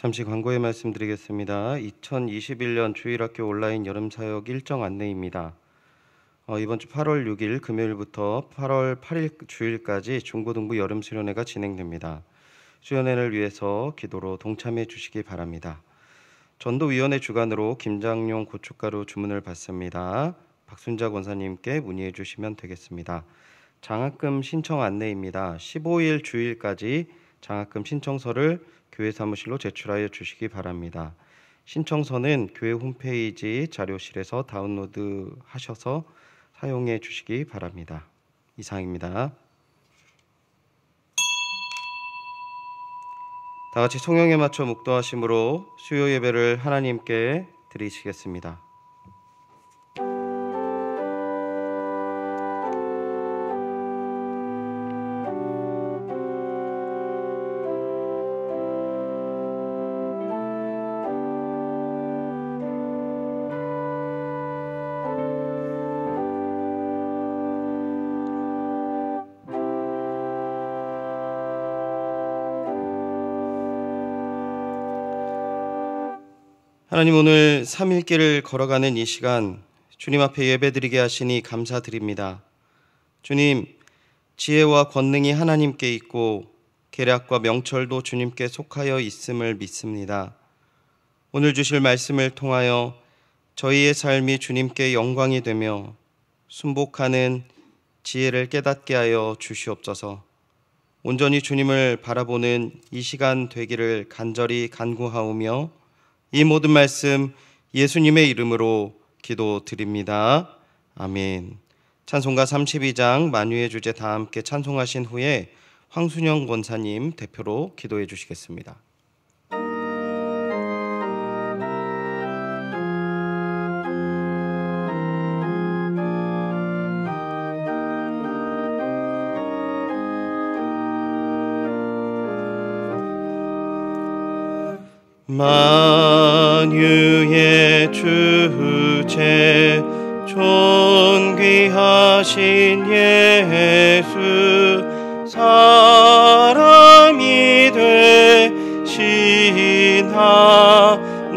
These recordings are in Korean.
잠시 광고의 말씀드리겠습니다. 2021년 주일학교 온라인 여름사역 일정 안내입니다. 이번 주 8월 6일 금요일부터 8월 8일 주일까지 중고등부 여름수련회가 진행됩니다. 수련회를 위해서 기도로 동참해 주시기 바랍니다. 전도위원회 주관으로 김장용 고춧가루 주문을 받습니다. 박순자 권사님께 문의해 주시면 되겠습니다. 장학금 신청 안내입니다. 15일 주일까지 장학금 신청서를 교회 사무실로 제출하여 주시기 바랍니다. 신청서는 교회 홈페이지 자료실에서 다운로드 하셔서 사용해 주시기 바랍니다. 이상입니다. 다 같이 성령에 맞춰 묵도하심으로 수요 예배를 하나님께 드리시겠습니다. 하나님, 오늘 3일길을 걸어가는 이 시간 주님 앞에 예배드리게 하시니 감사드립니다. 주님, 지혜와 권능이 하나님께 있고 계략과 명철도 주님께 속하여 있음을 믿습니다. 오늘 주실 말씀을 통하여 저희의 삶이 주님께 영광이 되며 순복하는 지혜를 깨닫게 하여 주시옵소서. 온전히 주님을 바라보는 이 시간 되기를 간절히 간구하오며 이 모든 말씀 예수님의 이름으로 기도드립니다. 아멘. 찬송가 32장 만유의 주제 다 함께 찬송하신 후에 황순영 권사님 대표로 기도해 주시겠습니다. 만유의 주제 존귀하신 예수 사람이 되신 하나님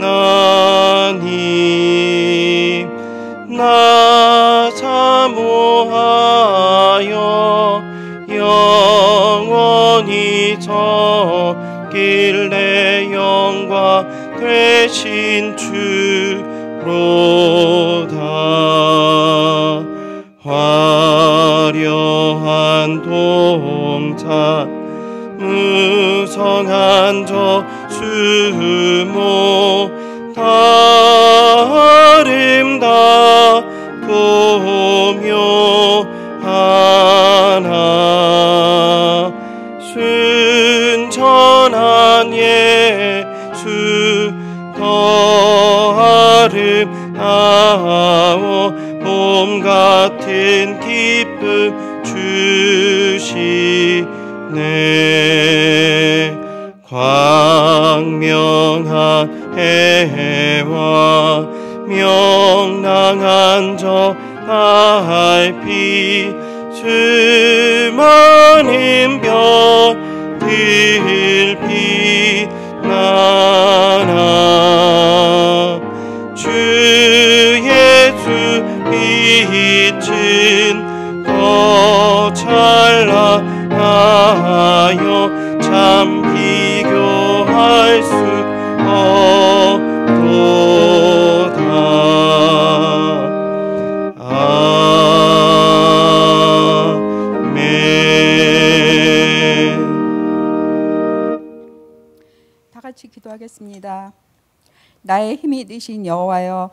나 사모하여 영원히 섬길래 영광 되신 주로다. 화려한 동산 무성한 저 수모 아름답고 묘하나 순전한 예수 더 아름다워 봄 같은 기쁨 주시네. 광명한 해와 명랑한 저 달빛 수많은 별들 빛나나 주 예수 빛은 더 찬란하여 참 비교할 수 없도다. 다 같이 기도하겠습니다. 나의 힘이 되신 여호와여,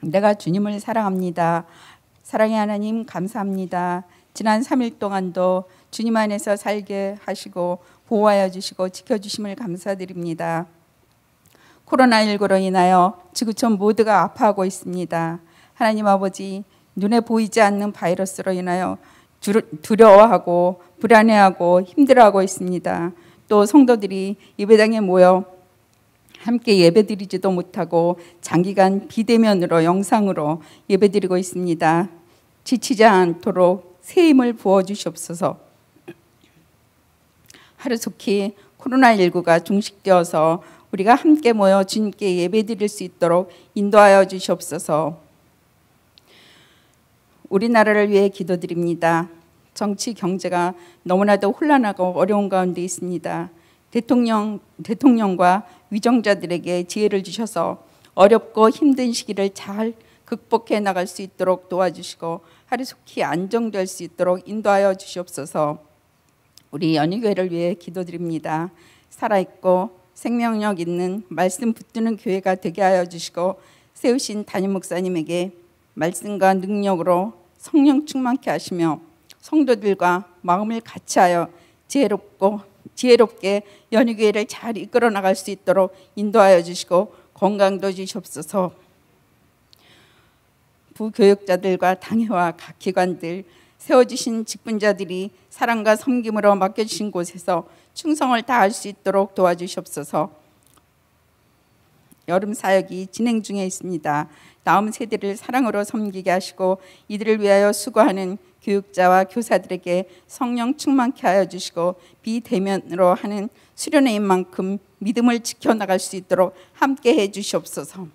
내가 주님을 사랑합니다. 사랑의 하나님 감사합니다. 지난 3일 동안도 주님 안에서 살게 하시고 보호하여 주시고 지켜주심을 감사드립니다. 코로나19로 인하여 지구촌 모두가 아파하고 있습니다. 하나님 아버지, 눈에 보이지 않는 바이러스로 인하여 두려워하고 불안해하고 힘들어하고 있습니다. 또 성도들이 예배당에 모여 함께 예배드리지도 못하고 장기간 비대면으로 영상으로 예배드리고 있습니다. 지치지 않도록 새 힘을 부어주시옵소서. 하루속히 코로나19가 종식되어서 우리가 함께 모여 주님께 예배드릴 수 있도록 인도하여 주시옵소서. 우리나라를 위해 기도드립니다. 정치, 경제가 너무나도 혼란하고 어려운 가운데 있습니다. 대통령과 위정자들에게 지혜를 주셔서 어렵고 힘든 시기를 잘 극복해 나갈 수 있도록 도와주시고 하루속히 안정될 수 있도록 인도하여 주시옵소서. 우리 연희교회를 위해 기도드립니다. 살아있고 생명력 있는 말씀 붙드는 교회가 되게 하여 주시고 세우신 담임 목사님에게 말씀과 능력으로 성령 충만케 하시며 성도들과 마음을 같이하여 지혜롭게 연희교회를 잘 이끌어 나갈 수 있도록 인도하여 주시고 건강도 주시옵소서. 부교육자들과 당회와 각 기관들 세워주신 직분자들이 사랑과 섬김으로 맡겨주신 곳에서 충성을 다할 수 있도록 도와주시옵소서. 여름 사역이 진행 중에 있습니다. 다음 세대를 사랑으로 섬기게 하시고 이들을 위하여 수고하는 교육자와 교사들에게 성령 충만케 하여 주시고 비대면으로 하는 수련회인 만큼 믿음을 지켜나갈 수 있도록 함께 해 주시옵소서.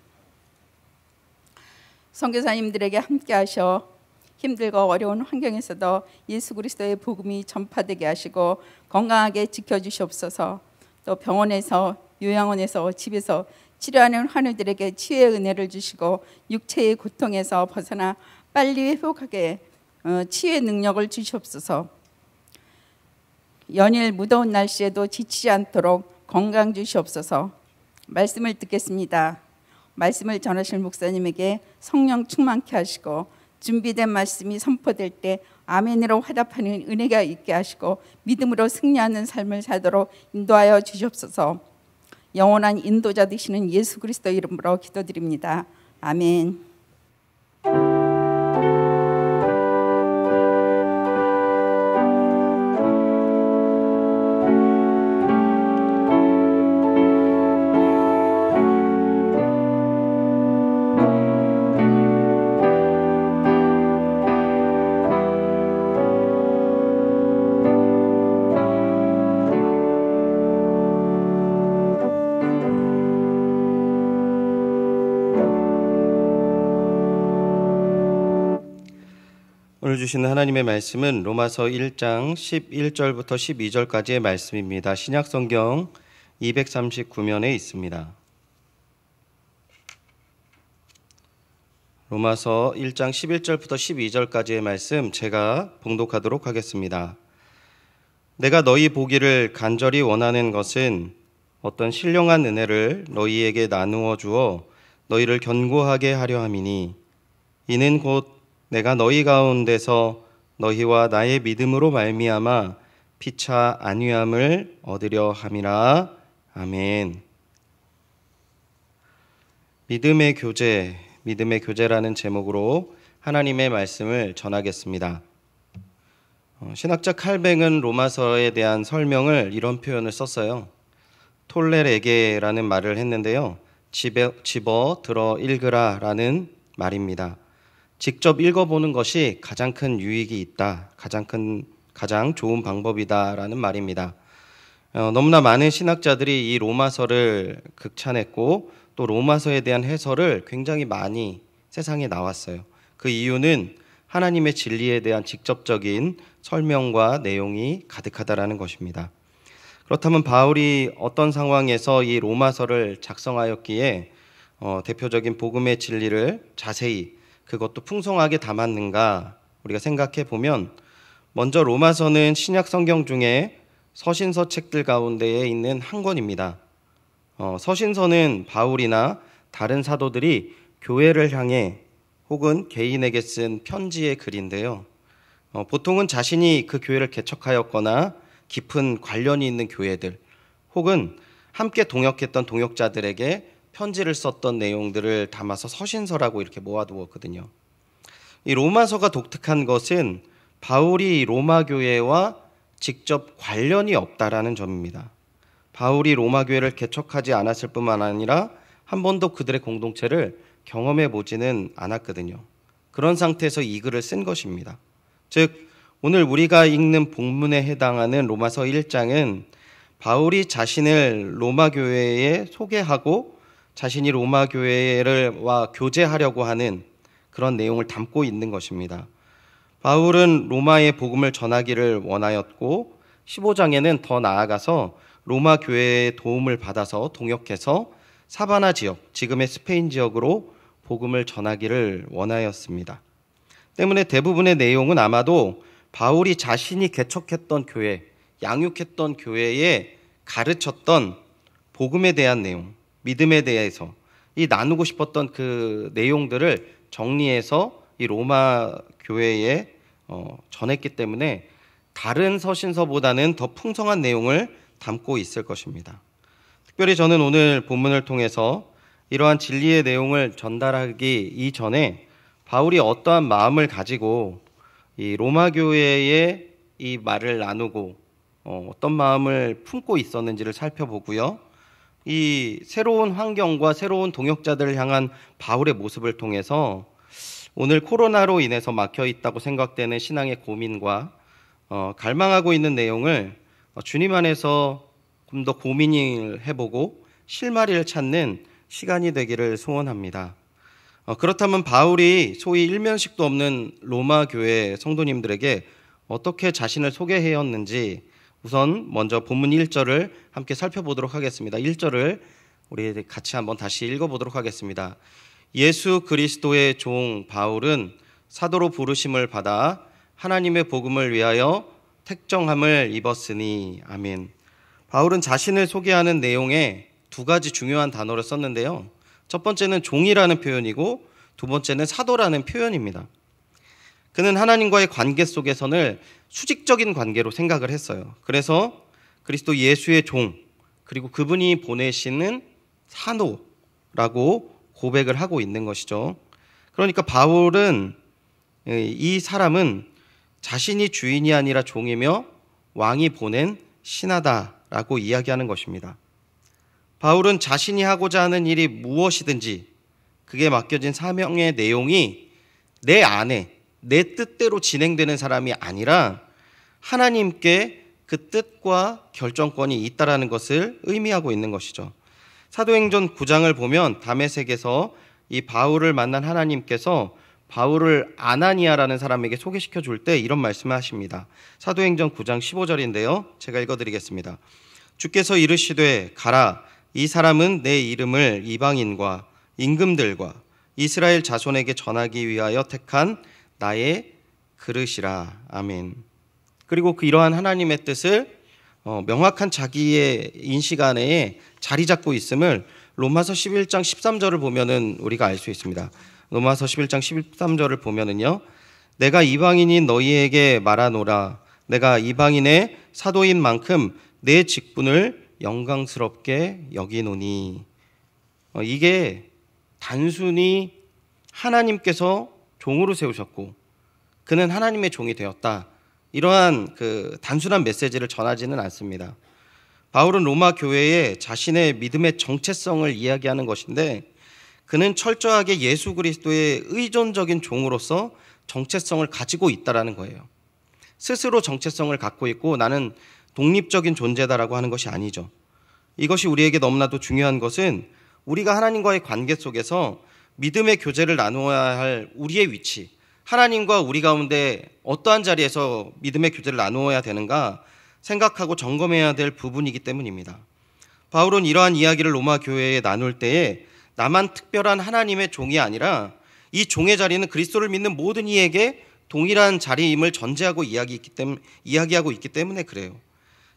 선교사님들에게 함께 하셔 힘들고 어려운 환경에서도 예수 그리스도의 복음이 전파되게 하시고 건강하게 지켜주시옵소서. 또 병원에서 요양원에서 집에서 치료하는 환우들에게 치유의 은혜를 주시고 육체의 고통에서 벗어나 빨리 회복하게 치유의 능력을 주시옵소서. 연일 무더운 날씨에도 지치지 않도록 건강 주시옵소서. 말씀을 듣겠습니다. 말씀을 전하실 목사님에게 성령 충만케 하시고 준비된 말씀이 선포될 때 아멘으로 화답하는 은혜가 있게 하시고 믿음으로 승리하는 삶을 살도록 인도하여 주시옵소서. 영원한 인도자 되시는 예수 그리스도 이름으로 기도드립니다. 아멘. 오늘 주시는 하나님의 말씀은 로마서 1장 11절부터 12절까지의 말씀입니다. 신약성경 239면에 있습니다. 로마서 1장 11절부터 12절까지의 말씀 제가 봉독하도록 하겠습니다. 내가 너희 보기를 간절히 원하는 것은 어떤 신령한 은혜를 너희에게 나누어 주어 너희를 견고하게 하려 함이니 이는 곧 내가 너희 가운데서 너희와 나의 믿음으로 말미암아 피차 안위함을 얻으려 함이라. 아멘. 믿음의 교제라는 제목으로 하나님의 말씀을 전하겠습니다. 신학자 칼뱅은 로마서에 대한 설명을 이런 표현을 썼어요. 톨레레게라는 말을 했는데요. 집어 들어 읽으라 라는 말입니다. 직접 읽어보는 것이 가장 큰 유익이 있다. 가장 좋은 방법이다라는 말입니다. 너무나 많은 신학자들이 이 로마서를 극찬했고 또 로마서에 대한 해설을 굉장히 많이 세상에 나왔어요. 그 이유는 하나님의 진리에 대한 직접적인 설명과 내용이 가득하다라는 것입니다. 그렇다면 바울이 어떤 상황에서 이 로마서를 작성하였기에 대표적인 복음의 진리를 자세히 그것도 풍성하게 담았는가 우리가 생각해 보면 먼저 로마서는 신약 성경 중에 서신서 책들 가운데에 있는 한 권입니다. 서신서는 바울이나 다른 사도들이 교회를 향해 혹은 개인에게 쓴 편지의 글인데요. 보통은 자신이 그 교회를 개척하였거나 깊은 관련이 있는 교회들 혹은 함께 동역했던 동역자들에게 편지를 썼던 내용들을 담아서 서신서라고 이렇게 모아두었거든요. 이 로마서가 독특한 것은 바울이 로마 교회와 직접 관련이 없다라는 점입니다. 바울이 로마 교회를 개척하지 않았을 뿐만 아니라 한 번도 그들의 공동체를 경험해 보지는 않았거든요. 그런 상태에서 이 글을 쓴 것입니다. 즉 오늘 우리가 읽는 본문에 해당하는 로마서 1장은 바울이 자신을 로마 교회에 소개하고 자신이 로마 교회와 교제하려고 하는 그런 내용을 담고 있는 것입니다. 바울은 로마의 복음을 전하기를 원하였고 15장에는 더 나아가서 로마 교회의 도움을 받아서 동역해서 사바나 지역, 지금의 스페인 지역으로 복음을 전하기를 원하였습니다. 때문에 대부분의 내용은 아마도 바울이 자신이 개척했던 교회, 양육했던 교회에 가르쳤던 복음에 대한 내용, 믿음에 대해서 이 나누고 싶었던 그 내용들을 정리해서 이 로마 교회에 전했기 때문에 다른 서신서보다는 더 풍성한 내용을 담고 있을 것입니다. 특별히 저는 오늘 본문을 통해서 이러한 진리의 내용을 전달하기 이전에 바울이 어떠한 마음을 가지고 이 로마 교회에 이 말을 나누고 어떤 마음을 품고 있었는지를 살펴보고요. 이 새로운 환경과 새로운 동역자들을 향한 바울의 모습을 통해서 오늘 코로나로 인해서 막혀 있다고 생각되는 신앙의 고민과 갈망하고 있는 내용을 주님 안에서 좀 더 고민을 해보고 실마리를 찾는 시간이 되기를 소원합니다. 그렇다면 바울이 소위 일면식도 없는 로마 교회 성도님들에게 어떻게 자신을 소개해왔는지 우선 먼저 본문 1절을 함께 살펴보도록 하겠습니다. 1절을 우리 같이 한번 다시 읽어보도록 하겠습니다. 예수 그리스도의 종 바울은 사도로 부르심을 받아 하나님의 복음을 위하여 택정함을 입었으니. 아멘. 바울은 자신을 소개하는 내용에 두 가지 중요한 단어를 썼는데요. 첫 번째는 종이라는 표현이고 두 번째는 사도라는 표현입니다. 그는 하나님과의 관계 속에서는 수직적인 관계로 생각을 했어요. 그래서 그리스도 예수의 종, 그리고 그분이 보내시는 사도라고 고백을 하고 있는 것이죠. 그러니까 바울은 이 사람은 자신이 주인이 아니라 종이며 왕이 보낸 신하다라고 이야기하는 것입니다. 바울은 자신이 하고자 하는 일이 무엇이든지 그게 맡겨진 사명의 내용이 내 안에 내 뜻대로 진행되는 사람이 아니라 하나님께 그 뜻과 결정권이 있다라는 것을 의미하고 있는 것이죠. 사도행전 9장을 보면 다메섹에서 이 바울을 만난 하나님께서 바울을 아나니아라는 사람에게 소개시켜 줄 때 이런 말씀을 하십니다. 사도행전 9장 15절인데요. 제가 읽어드리겠습니다. 주께서 이르시되 가라, 이 사람은 내 이름을 이방인과 임금들과 이스라엘 자손에게 전하기 위하여 택한 나의 그릇이라. 아멘. 그리고 이러한 하나님의 뜻을 명확한 자기의 인식 안에 자리 잡고 있음을 로마서 11장 13절을 보면은 우리가 알 수 있습니다. 로마서 11장 13절을 보면은요. 내가 이방인인 너희에게 말하노라. 내가 이방인의 사도인 만큼 내 직분을 영광스럽게 여기노니. 이게 단순히 하나님께서 종으로 세우셨고 그는 하나님의 종이 되었다. 이러한 단순한 메시지를 전하지는 않습니다. 바울은 로마 교회에 자신의 믿음의 정체성을 이야기하는 것인데 그는 철저하게 예수 그리스도의 의존적인 종으로서 정체성을 가지고 있다라는 거예요. 스스로 정체성을 갖고 있고 나는 독립적인 존재다라고 하는 것이 아니죠. 이것이 우리에게 너무나도 중요한 것은 우리가 하나님과의 관계 속에서 믿음의 교제를 나누어야 할 우리의 위치, 하나님과 우리 가운데 어떠한 자리에서 믿음의 교제를 나누어야 되는가 생각하고 점검해야 될 부분이기 때문입니다. 바울은 이러한 이야기를 로마 교회에 나눌 때에 나만 특별한 하나님의 종이 아니라 이 종의 자리는 그리스도를 믿는 모든 이에게 동일한 자리임을 전제하고 이야기하고 있기 때문에 그래요.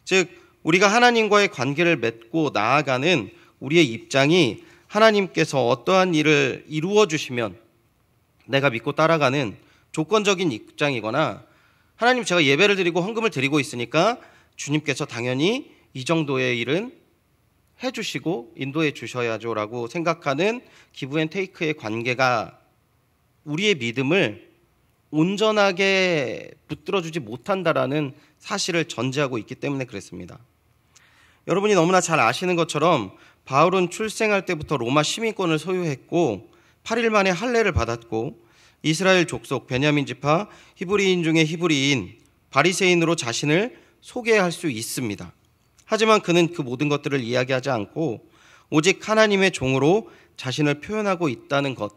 즉 우리가 하나님과의 관계를 맺고 나아가는 우리의 입장이 하나님께서 어떠한 일을 이루어 주시면 내가 믿고 따라가는 조건적인 입장이거나 하나님 제가 예배를 드리고 헌금을 드리고 있으니까 주님께서 당연히 이 정도의 일은 해주시고 인도해 주셔야죠 라고 생각하는 기브앤테이크의 관계가 우리의 믿음을 온전하게 붙들어주지 못한다라는 사실을 전제하고 있기 때문에 그랬습니다. 여러분이 너무나 잘 아시는 것처럼 바울은 출생할 때부터 로마 시민권을 소유했고 8일 만에 할례를 받았고 이스라엘 족속 베냐민 지파 히브리인 중에 히브리인 바리새인으로 자신을 소개할 수 있습니다. 하지만 그는 그 모든 것들을 이야기하지 않고 오직 하나님의 종으로 자신을 표현하고 있다는 것.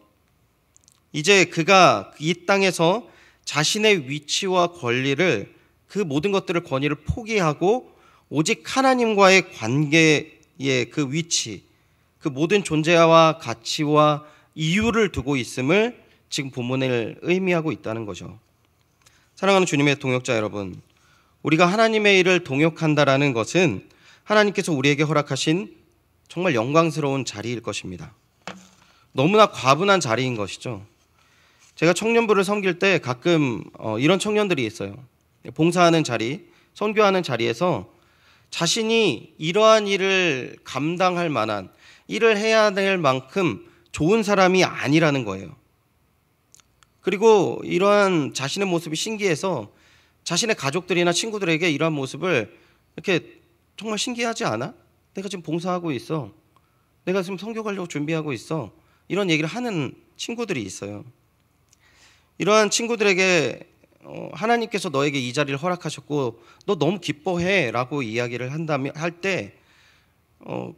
이제 그가 이 땅에서 자신의 위치와 권리를, 그 모든 것들을 권위를 포기하고 오직 하나님과의 관계의 그 위치, 그 모든 존재와 가치와 이유를 두고 있음을 지금 본문을 의미하고 있다는 거죠. 사랑하는 주님의 동역자 여러분, 우리가 하나님의 일을 동역한다라는 것은 하나님께서 우리에게 허락하신 정말 영광스러운 자리일 것입니다. 너무나 과분한 자리인 것이죠. 제가 청년부를 섬길 때 가끔 이런 청년들이 있어요. 봉사하는 자리, 선교하는 자리에서 자신이 이러한 일을 감당할 만한, 일을 해야 될 만큼 좋은 사람이 아니라는 거예요. 그리고 이러한 자신의 모습이 신기해서 자신의 가족들이나 친구들에게 이러한 모습을 이렇게 정말 신기하지 않아? 내가 지금 봉사하고 있어. 내가 지금 선교 가려고 준비하고 있어. 이런 얘기를 하는 친구들이 있어요. 이러한 친구들에게 하나님께서 너에게 이 자리를 허락하셨고 너 너무 기뻐해 라고 이야기를 할 때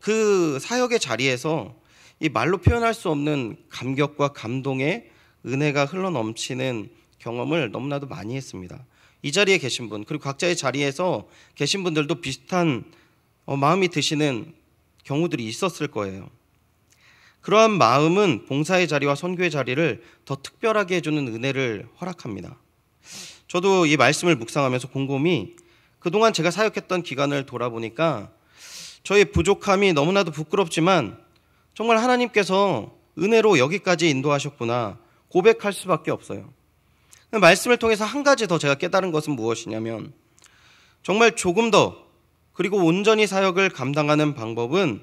그 사역의 자리에서 이 말로 표현할 수 없는 감격과 감동의 은혜가 흘러넘치는 경험을 너무나도 많이 했습니다. 이 자리에 계신 분, 그리고 각자의 자리에서 계신 분들도 비슷한 마음이 드시는 경우들이 있었을 거예요. 그러한 마음은 봉사의 자리와 선교의 자리를 더 특별하게 해주는 은혜를 허락합니다. 저도 이 말씀을 묵상하면서 곰곰이 그동안 제가 사역했던 기간을 돌아보니까 저의 부족함이 너무나도 부끄럽지만 정말 하나님께서 은혜로 여기까지 인도하셨구나 고백할 수밖에 없어요. 말씀을 통해서 한 가지 더 제가 깨달은 것은 무엇이냐면 정말 조금 더 그리고 온전히 사역을 감당하는 방법은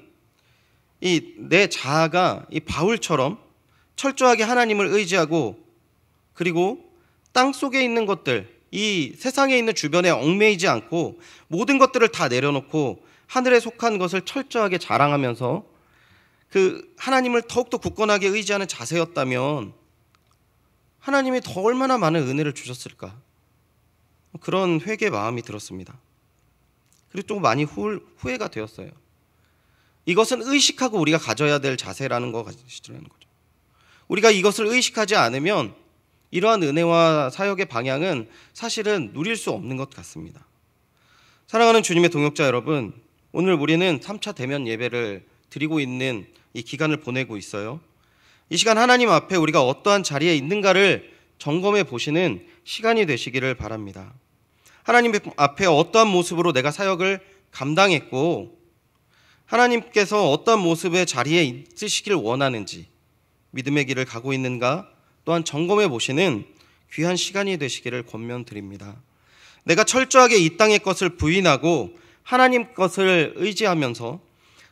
이 내 자아가 이 바울처럼 철저하게 하나님을 의지하고 그리고 땅 속에 있는 것들, 이 세상에 있는 주변에 얽매이지 않고 모든 것들을 다 내려놓고 하늘에 속한 것을 철저하게 자랑하면서 그 하나님을 더욱더 굳건하게 의지하는 자세였다면 하나님이 더 얼마나 많은 은혜를 주셨을까? 그런 회개 마음이 들었습니다. 그리고 또 많이 후회가 되었어요. 이것은 의식하고 우리가 가져야 될 자세라는 것이라는 거죠. 우리가 이것을 의식하지 않으면 이러한 은혜와 사역의 방향은 사실은 누릴 수 없는 것 같습니다. 사랑하는 주님의 동역자 여러분, 오늘 우리는 3차 대면 예배를 드리고 있는 이 기간을 보내고 있어요. 이 시간 하나님 앞에 우리가 어떠한 자리에 있는가를 점검해 보시는 시간이 되시기를 바랍니다. 하나님 앞에 어떠한 모습으로 내가 사역을 감당했고 하나님께서 어떠한 모습의 자리에 있으시길 원하는지 믿음의 길을 가고 있는가 또한 점검해 보시는 귀한 시간이 되시기를 권면드립니다. 내가 철저하게 이 땅의 것을 부인하고 하나님 것을 의지하면서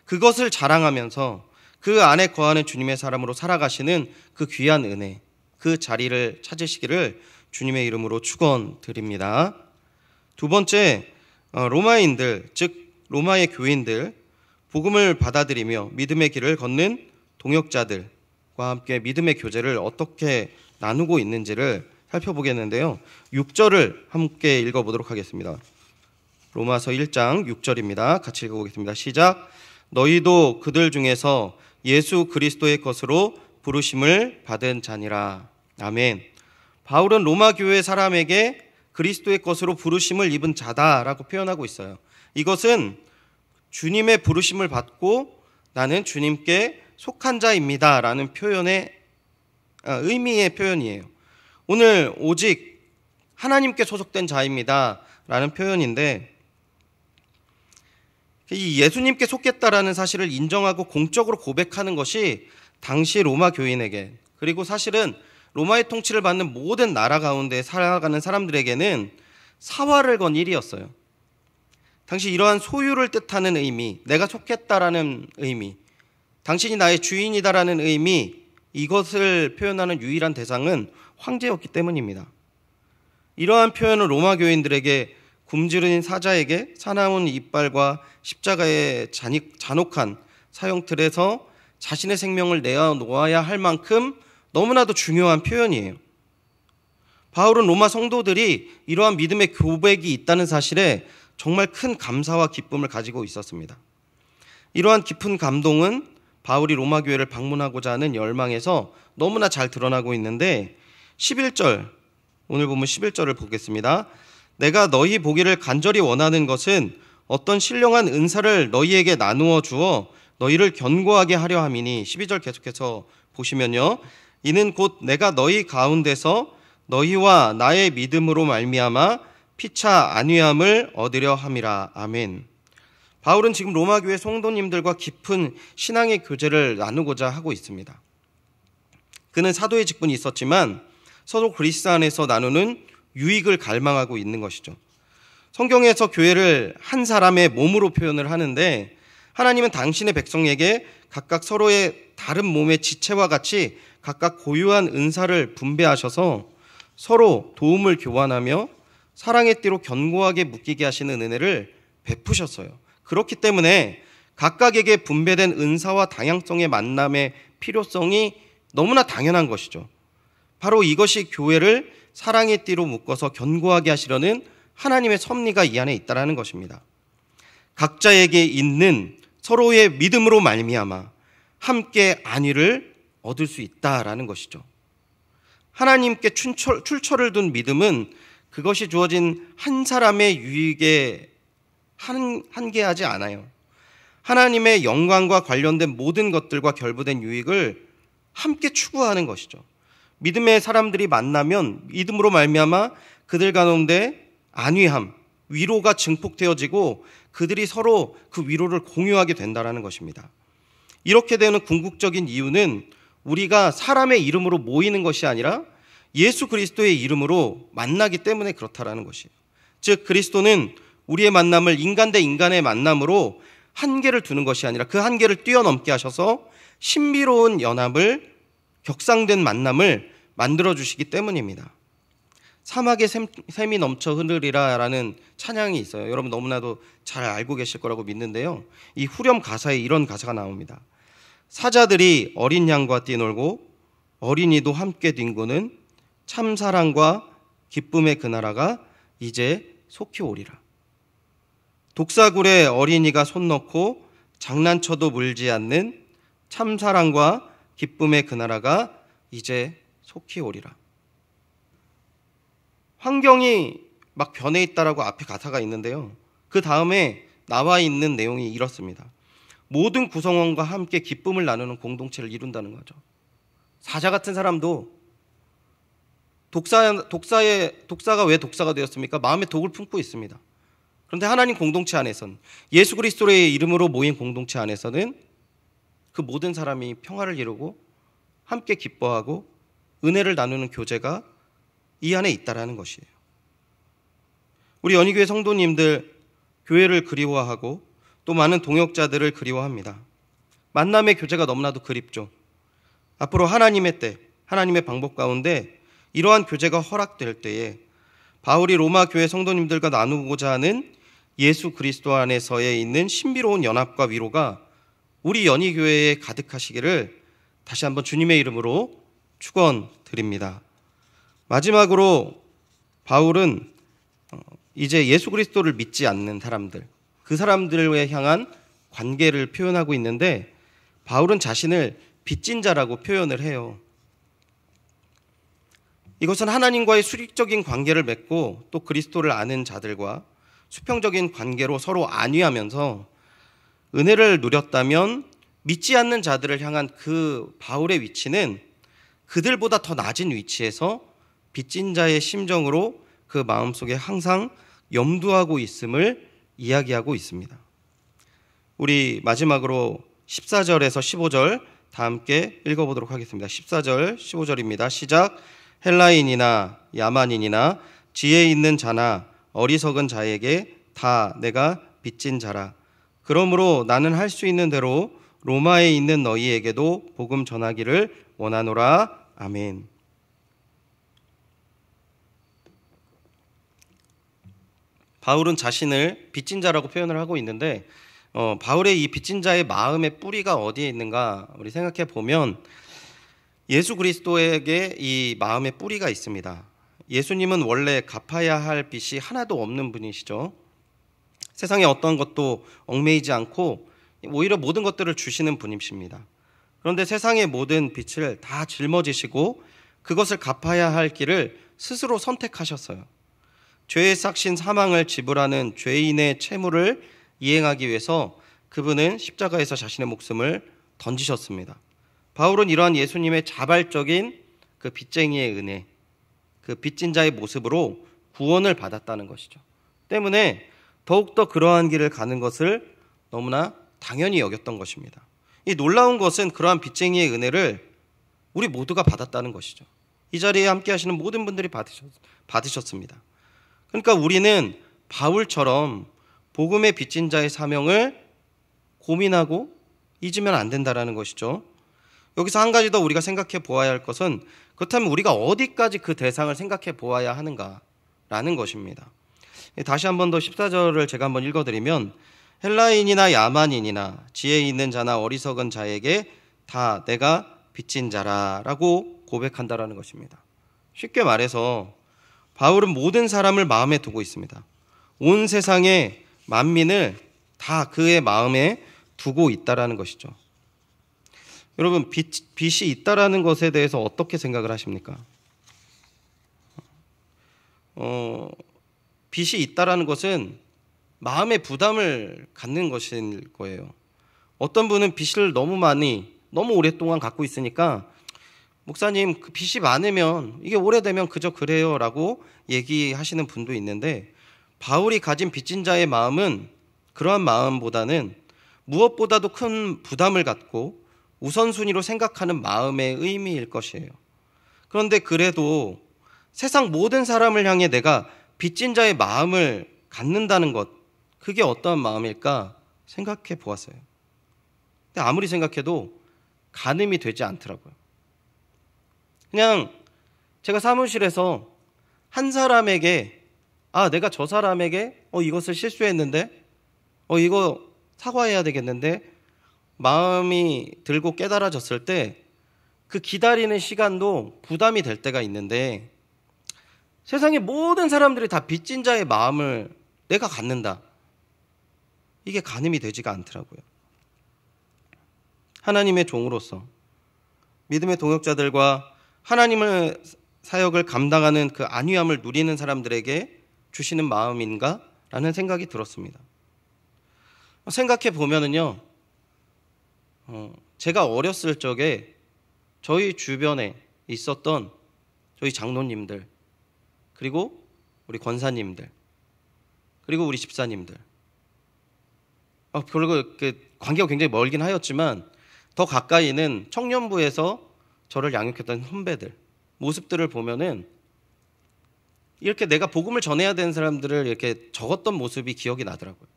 그것을 자랑하면서 그 안에 거하는 주님의 사람으로 살아가시는 그 귀한 은혜, 그 자리를 찾으시기를 주님의 이름으로 축원드립니다. 두 번째, 로마인들, 즉 로마의 교인들, 복음을 받아들이며 믿음의 길을 걷는 동역자들과 함께 믿음의 교제를 어떻게 나누고 있는지를 살펴보겠는데요. 6절을 함께 읽어보도록 하겠습니다. 로마서 1장 6절입니다. 같이 읽어보겠습니다. 시작. 너희도 그들 중에서 예수 그리스도의 것으로 부르심을 받은 자니라. 아멘. 바울은 로마 교회 사람에게 그리스도의 것으로 부르심을 입은 자다라고 표현하고 있어요. 이것은 주님의 부르심을 받고 나는 주님께 속한 자입니다 라는 표현의 의미의 표현이에요. 오늘 오직 하나님께 소속된 자입니다 라는 표현인데 이 예수님께 속했다라는 사실을 인정하고 공적으로 고백하는 것이 당시 로마 교인에게 그리고 사실은 로마의 통치를 받는 모든 나라 가운데 살아가는 사람들에게는 사활을 건 일이었어요. 당시 이러한 소유를 뜻하는 의미, 내가 속했다라는 의미, 당신이 나의 주인이다라는 의미, 이것을 표현하는 유일한 대상은 황제였기 때문입니다. 이러한 표현을 로마 교인들에게 굶주린 사자에게 사나운 이빨과 십자가의 잔혹한 사형틀에서 자신의 생명을 내어놓아야 할 만큼 너무나도 중요한 표현이에요. 바울은 로마 성도들이 이러한 믿음의 고백이 있다는 사실에 정말 큰 감사와 기쁨을 가지고 있었습니다. 이러한 깊은 감동은 바울이 로마 교회를 방문하고자 하는 열망에서 너무나 잘 드러나고 있는데 11절, 오늘 보면 11절을 보겠습니다. 내가 너희 보기를 간절히 원하는 것은 어떤 신령한 은사를 너희에게 나누어 주어 너희를 견고하게 하려 함이니. 12절 계속해서 보시면요, 이는 곧 내가 너희 가운데서 너희와 나의 믿음으로 말미암아 피차 안위함을 얻으려 함이라. 아멘. 바울은 지금 로마 교회 성도님들과 깊은 신앙의 교제를 나누고자 하고 있습니다. 그는 사도의 직분이 있었지만 서로 그리스도 안에서 나누는 유익을 갈망하고 있는 것이죠. 성경에서 교회를 한 사람의 몸으로 표현을 하는데, 하나님은 당신의 백성에게 각각 서로의 다른 몸의 지체와 같이 각각 고유한 은사를 분배하셔서 서로 도움을 교환하며 사랑의 띠로 견고하게 묶이게 하시는 은혜를 베푸셨어요. 그렇기 때문에 각각에게 분배된 은사와 다양성의 만남의 필요성이 너무나 당연한 것이죠. 바로 이것이 교회를 사랑의 띠로 묶어서 견고하게 하시려는 하나님의 섭리가 이 안에 있다는 것입니다. 각자에게 있는 서로의 믿음으로 말미암아 함께 안위를 얻을 수 있다라는 것이죠. 하나님께 출처를 둔 믿음은 그것이 주어진 한 사람의 유익에 한계하지 않아요. 하나님의 영광과 관련된 모든 것들과 결부된 유익을 함께 추구하는 것이죠. 믿음의 사람들이 만나면 믿음으로 말미암아 그들 가운데 안위함, 위로가 증폭되어지고 그들이 서로 그 위로를 공유하게 된다는 것입니다. 이렇게 되는 궁극적인 이유는 우리가 사람의 이름으로 모이는 것이 아니라 예수 그리스도의 이름으로 만나기 때문에 그렇다라는 것이에요. 즉 그리스도는 우리의 만남을 인간 대 인간의 만남으로 한계를 두는 것이 아니라 그 한계를 뛰어넘게 하셔서 신비로운 연합을, 격상된 만남을 만들어주시기 때문입니다. 사막에 샘이 넘쳐 흐르리라 라는 찬양이 있어요. 여러분 너무나도 잘 알고 계실 거라고 믿는데요, 이 후렴 가사에 이런 가사가 나옵니다. 사자들이 어린 양과 뛰놀고 어린이도 함께 뒹구는 참 사랑과 기쁨의 그 나라가 이제 속히 오리라. 독사굴에 어린이가 손 넣고 장난쳐도 물지 않는 참 사랑과 기쁨의 그 나라가 이제 속히 오리라. 환경이 막 변해 있다라고 앞에 가사가 있는데요, 그 다음에 나와 있는 내용이 이렇습니다. 모든 구성원과 함께 기쁨을 나누는 공동체를 이룬다는 거죠. 사자 같은 사람도 독사가 왜 독사가 되었습니까? 마음에 독을 품고 있습니다. 그런데 하나님 공동체 안에서는, 예수 그리스도의 이름으로 모인 공동체 안에서는 그 모든 사람이 평화를 이루고 함께 기뻐하고 은혜를 나누는 교제가 이 안에 있다라는 것이에요. 우리 연희교회 성도님들 교회를 그리워하고 또 많은 동역자들을 그리워합니다. 만남의 교제가 너무나도 그립죠. 앞으로 하나님의 때, 하나님의 방법 가운데 이러한 교제가 허락될 때에 바울이 로마 교회 성도님들과 나누고자 하는 예수 그리스도 안에서에 있는 신비로운 연합과 위로가 우리 연희교회에 가득하시기를 다시 한번 주님의 이름으로 축원드립니다. 마지막으로 바울은 이제 예수 그리스도를 믿지 않는 사람들, 그 사람들에 향한 관계를 표현하고 있는데, 바울은 자신을 빚진 자라고 표현을 해요. 이것은 하나님과의 수직적인 관계를 맺고 또 그리스도를 아는 자들과 수평적인 관계로 서로 안위하면서 은혜를 누렸다면 믿지 않는 자들을 향한 그 바울의 위치는 그들보다 더 낮은 위치에서 빚진 자의 심정으로 그 마음속에 항상 염두하고 있음을 이야기하고 있습니다. 우리 마지막으로 14절에서 15절 다 함께 읽어보도록 하겠습니다. 14절 15절입니다. 시작. 헬라인이나 야만인이나 지혜 있는 자나 어리석은 자에게 다 내가 빚진 자라. 그러므로 나는 할 수 있는 대로 로마에 있는 너희에게도 복음 전하기를 원하노라. 아멘. 바울은 자신을 빚진 자라고 표현을 하고 있는데, 바울의 이 빚진 자의 마음의 뿌리가 어디에 있는가 우리 생각해 보면 예수 그리스도에게 이 마음의 뿌리가 있습니다. 예수님은 원래 갚아야 할 빚이 하나도 없는 분이시죠. 세상에 어떤 것도 얽매이지 않고 오히려 모든 것들을 주시는 분이십니다. 그런데 세상의 모든 빛을 다 짊어지시고 그것을 갚아야 할 길을 스스로 선택하셨어요. 죄의 삭신 사망을 지불하는 죄인의 채무를 이행하기 위해서 그분은 십자가에서 자신의 목숨을 던지셨습니다. 바울은 이러한 예수님의 자발적인 그 빚쟁이의 은혜, 그 빚진 자의 모습으로 구원을 받았다는 것이죠. 때문에 더욱더 그러한 길을 가는 것을 너무나 당연히 여겼던 것입니다. 이 놀라운 것은 그러한 빚쟁이의 은혜를 우리 모두가 받았다는 것이죠. 이 자리에 함께 하시는 모든 분들이 받으셨습니다. 그러니까 우리는 바울처럼 복음의 빚진 자의 사명을 고민하고 잊으면 안 된다는 것이죠. 여기서 한 가지 더 우리가 생각해 보아야 할 것은, 그렇다면 우리가 어디까지 그 대상을 생각해 보아야 하는가라는 것입니다. 다시 한 번 더 14절을 제가 한번 읽어드리면, 헬라인이나 야만인이나 지혜 있는 자나 어리석은 자에게 다 내가 빚진 자라라고 고백한다라는 것입니다. 쉽게 말해서 바울은 모든 사람을 마음에 두고 있습니다. 온 세상의 만민을 다 그의 마음에 두고 있다라는 것이죠. 여러분, 빚이 있다라는 것에 대해서 어떻게 생각을 하십니까? 빚이 있다라는 것은 마음의 부담을 갖는 것일 거예요. 어떤 분은 빚을 너무 오랫동안 갖고 있으니까, 목사님, 그 빚이 많으면 이게 오래되면 그저 그래요 라고 얘기하시는 분도 있는데, 바울이 가진 빚진 자의 마음은 그러한 마음보다는 무엇보다도 큰 부담을 갖고 우선순위로 생각하는 마음의 의미일 것이에요. 그런데 그래도 세상 모든 사람을 향해 내가 빚진 자의 마음을 갖는다는 것, 그게 어떠한 마음일까 생각해 보았어요. 근데 아무리 생각해도 가늠이 되지 않더라고요. 그냥 제가 사무실에서 한 사람에게, 내가 저 사람에게 이것을 실수했는데 이거 사과해야 되겠는데 마음이 들고 깨달아졌을 때 그 기다리는 시간도 부담이 될 때가 있는데, 세상의 모든 사람들이 다 빚진 자의 마음을 내가 갖는다, 이게 가늠이 되지가 않더라고요. 하나님의 종으로서 믿음의 동역자들과 하나님의 사역을 감당하는 그 안위함을 누리는 사람들에게 주시는 마음인가? 라는 생각이 들었습니다. 생각해 보면은요, 제가 어렸을 적에 저희 주변에 있었던 저희 장로님들, 그리고 우리 권사님들, 그리고 우리 집사님들, 그리고 그 관계가 굉장히 멀긴 하였지만 더 가까이는 청년부에서 저를 양육했던 선배들 모습들을 보면은 이렇게 내가 복음을 전해야 되는 사람들을 이렇게 적었던 모습이 기억이 나더라고요.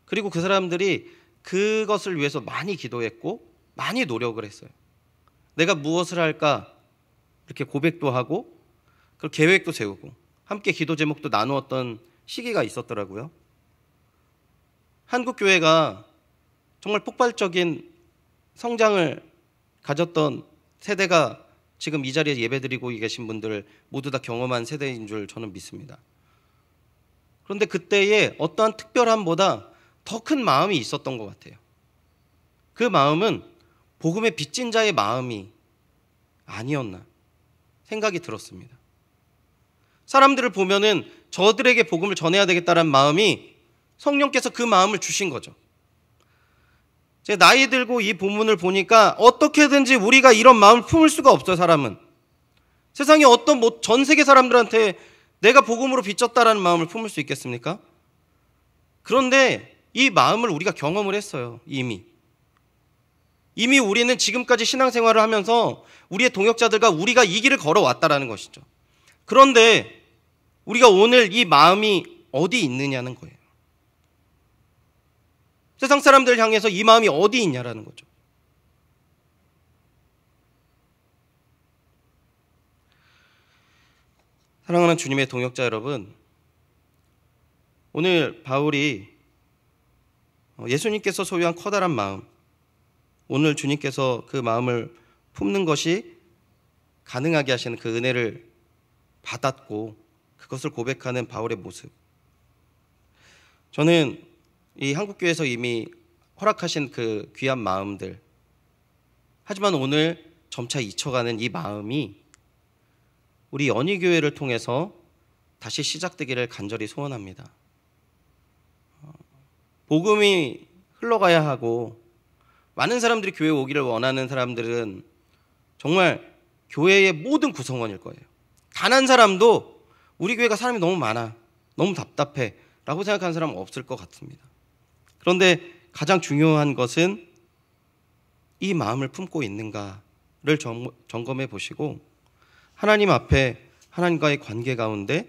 그리고 그 사람들이 그것을 위해서 많이 기도했고 많이 노력을 했어요. 내가 무엇을 할까 이렇게 고백도 하고 그 계획도 세우고 함께 기도 제목도 나누었던 시기가 있었더라고요. 한국 교회가 정말 폭발적인 성장을 가졌던 세대가 지금 이 자리에 예배드리고 계신 분들을 모두 다 경험한 세대인 줄 저는 믿습니다. 그런데 그때의 어떠한 특별함보다 더 큰 마음이 있었던 것 같아요. 그 마음은 복음의 빚진 자의 마음이 아니었나 생각이 들었습니다. 사람들을 보면은 저들에게 복음을 전해야 되겠다는 마음이 성령께서 그 마음을 주신 거죠. 제 나이 들고 이 본문을 보니까 어떻게든지 우리가 이런 마음을 품을 수가 없어요. 사람은 세상에 어떤 전 세계 사람들한테 내가 복음으로 빚졌다라는 마음을 품을 수 있겠습니까? 그런데 이 마음을 우리가 경험을 했어요. 이미 우리는 지금까지 신앙생활을 하면서 우리의 동역자들과 우리가 이 길을 걸어왔다라는 것이죠. 그런데 우리가 오늘 이 마음이 어디 있느냐는 거예요. 세상 사람들을 향해서 이 마음이 어디 있냐라는 거죠. 사랑하는 주님의 동역자 여러분, 오늘 바울이 예수님께서 소유한 커다란 마음, 오늘 주님께서 그 마음을 품는 것이 가능하게 하시는 그 은혜를 받았고 그것을 고백하는 바울의 모습, 저는 이 한국교회에서 이미 허락하신 그 귀한 마음들, 하지만 오늘 점차 잊혀가는 이 마음이 우리 연희교회를 통해서 다시 시작되기를 간절히 소원합니다. 복음이 흘러가야 하고 많은 사람들이 교회에 오기를 원하는 사람들은 정말 교회의 모든 구성원일 거예요. 단 한 사람도 우리 교회가 사람이 너무 많아, 너무 답답해 라고 생각하는 사람은 없을 것 같습니다. 그런데 가장 중요한 것은 이 마음을 품고 있는가를 점검해 보시고 하나님 앞에 하나님과의 관계 가운데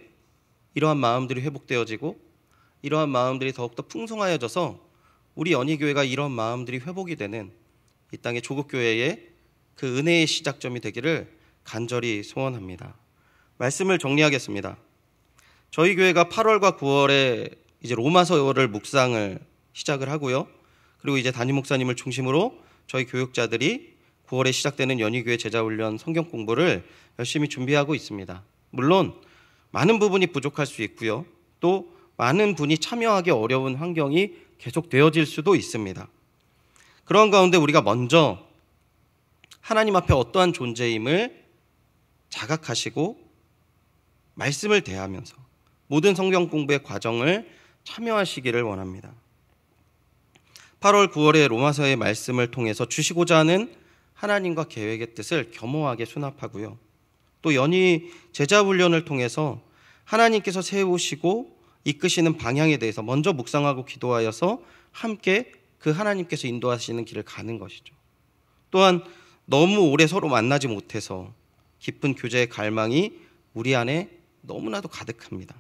이러한 마음들이 회복되어지고 이러한 마음들이 더욱더 풍성하여져서 우리 연희교회가 이런 마음들이 회복이 되는 이 땅의 조국교회의 그 은혜의 시작점이 되기를 간절히 소원합니다. 말씀을 정리하겠습니다. 저희 교회가 8월과 9월에 이제 로마서를 묵상을 시작을 하고요. 그리고 이제 담임 목사님을 중심으로 저희 교육자들이 9월에 시작되는 연희교회 제자훈련 성경 공부를 열심히 준비하고 있습니다. 물론 많은 부분이 부족할 수 있고요. 또 많은 분이 참여하기 어려운 환경이 계속 되어질 수도 있습니다. 그런 가운데 우리가 먼저 하나님 앞에 어떠한 존재임을 자각하시고 말씀을 대하면서 모든 성경 공부의 과정을 참여하시기를 원합니다. 8월, 9월의 로마서의 말씀을 통해서 주시고자 하는 하나님과 계획의 뜻을 겸허하게 수납하고요. 또 연희 제자훈련을 통해서 하나님께서 세우시고 이끄시는 방향에 대해서 먼저 묵상하고 기도하여서 함께 그 하나님께서 인도하시는 길을 가는 것이죠. 또한 너무 오래 서로 만나지 못해서 깊은 교제의 갈망이 우리 안에 너무나도 가득합니다.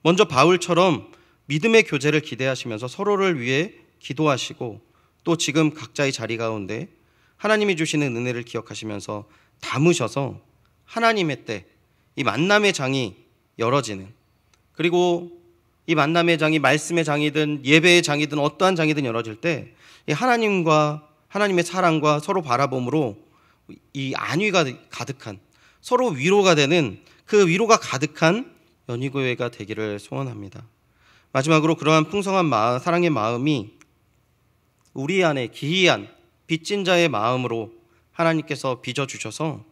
먼저 바울처럼 믿음의 교제를 기대하시면서 서로를 위해 기도하시고 또 지금 각자의 자리 가운데 하나님이 주시는 은혜를 기억하시면서 담으셔서 하나님의 때 이 만남의 장이 열어지는, 그리고 이 만남의 장이 말씀의 장이든 예배의 장이든 어떠한 장이든 열어질 때 이 하나님과 하나님의 사랑과 서로 바라봄으로 이 안위가 가득한, 서로 위로가 되는 그 위로가 가득한 연희교회가 되기를 소원합니다. 마지막으로 그러한 풍성한 사랑의 마음이 우리 안에 기이한 빚진 자의 마음으로 하나님께서 빚어주셔서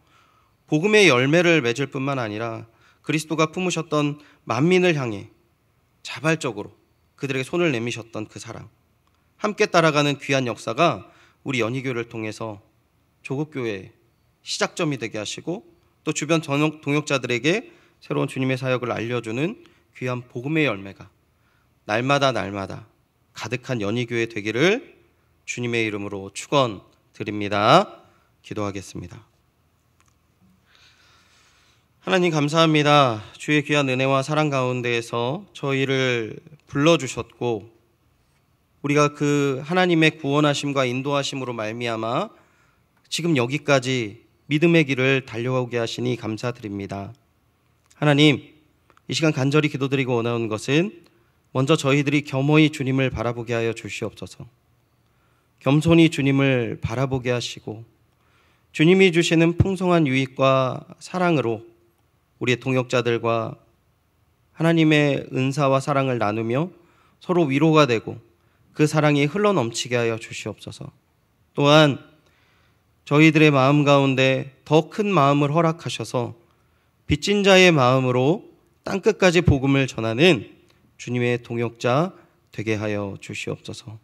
복음의 열매를 맺을 뿐만 아니라 그리스도가 품으셨던 만민을 향해 자발적으로 그들에게 손을 내미셨던 그 사랑, 함께 따라가는 귀한 역사가 우리 연희교회를 통해서 조국교회의 시작점이 되게 하시고 또 주변 동역자들에게 새로운 주님의 사역을 알려주는 귀한 복음의 열매가 날마다 가득한 연희교회 되기를 주님의 이름으로 축원드립니다. 기도하겠습니다. 하나님 감사합니다. 주의 귀한 은혜와 사랑 가운데에서 저희를 불러주셨고 우리가 그 하나님의 구원하심과 인도하심으로 말미암아 지금 여기까지 믿음의 길을 달려오게 하시니 감사드립니다. 하나님, 이 시간 간절히 기도드리고 원하는 것은 먼저 저희들이 겸허히 주님을 바라보게 하여 주시옵소서. 겸손히 주님을 바라보게 하시고 주님이 주시는 풍성한 유익과 사랑으로 우리의 동역자들과 하나님의 은사와 사랑을 나누며 서로 위로가 되고 그 사랑이 흘러넘치게 하여 주시옵소서. 또한 저희들의 마음 가운데 더 큰 마음을 허락하셔서 빚진 자의 마음으로 땅끝까지 복음을 전하는 주님의 동역자 되게 하여 주시옵소서.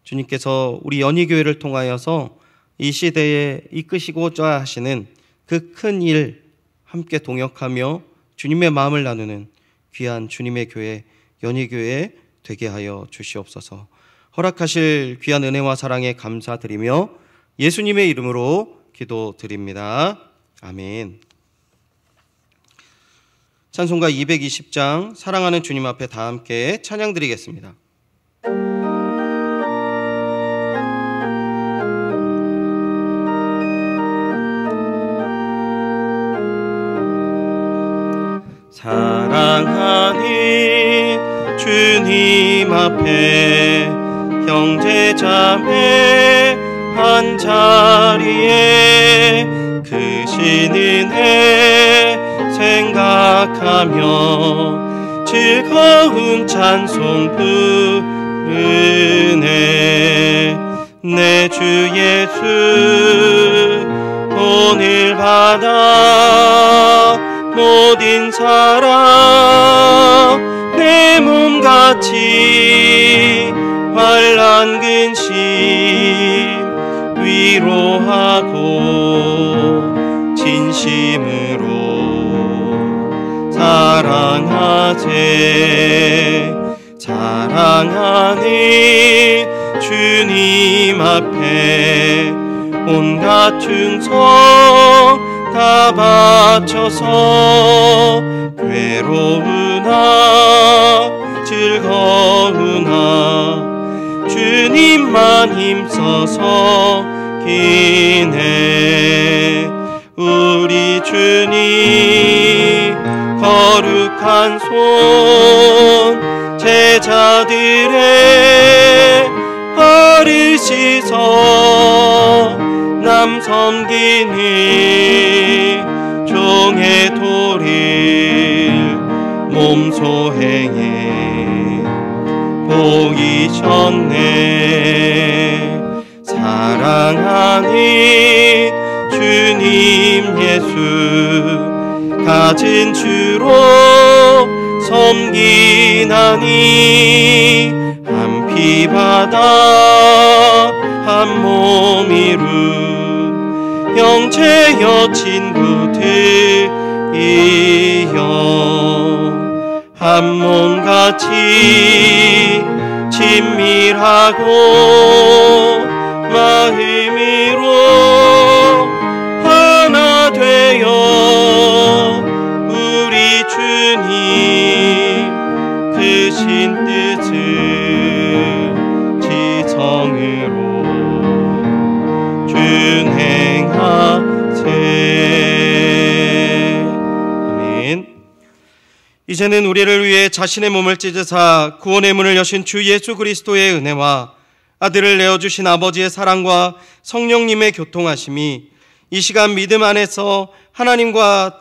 주님께서 우리 연희교회를 통하여서 이 시대에 이끄시고자 하시는 그 큰 일 함께 동역하며 주님의 마음을 나누는 귀한 주님의 교회 연희교회 되게 하여 주시옵소서. 허락하실 귀한 은혜와 사랑에 감사드리며 예수님의 이름으로 기도드립니다. 아멘. 찬송가 220장 사랑하는 주님 앞에 다 함께 찬양드리겠습니다. 사랑하니 주님 앞에 형제 자매 한 자리에 그 신 은혜 생각하며 즐거운 찬송 부르네. 내 주 예수 오늘 받아 모든 사랑 내 몸같이 환난 근심 위로하고 진심으로 사랑하세. 사랑하는 주님 앞에 온갖 충성 다 바쳐서 괴로우나 즐거우나 주님만 힘써서 기네. 우리 주님 거룩한 손 제자들의 발을 씻어 남 섬기는 종의 도를 몸소 행해 보이셨네. 사랑하는 주님 예수 가진 주로 섬기나니 한 피 바다 한 몸 이룬 형제여 친구들이여 한 몸같이 친밀하고 마음으로 하나 되어 우리 주님 크신 뜻을 지성으로 준행하세. 아멘. 이제는 우리를 위해 자신의 몸을 찢으사 구원의 문을 여신 주 예수 그리스도의 은혜와 아들을 내어주신 아버지의 사랑과 성령님의 교통하심이 이 시간 믿음 안에서 하나님과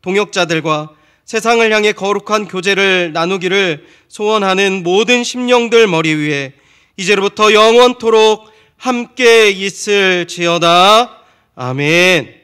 동역자들과 세상을 향해 거룩한 교제를 나누기를 소원하는 모든 심령들 머리 위에 이제로부터 영원토록 함께 있을지어다. 아멘.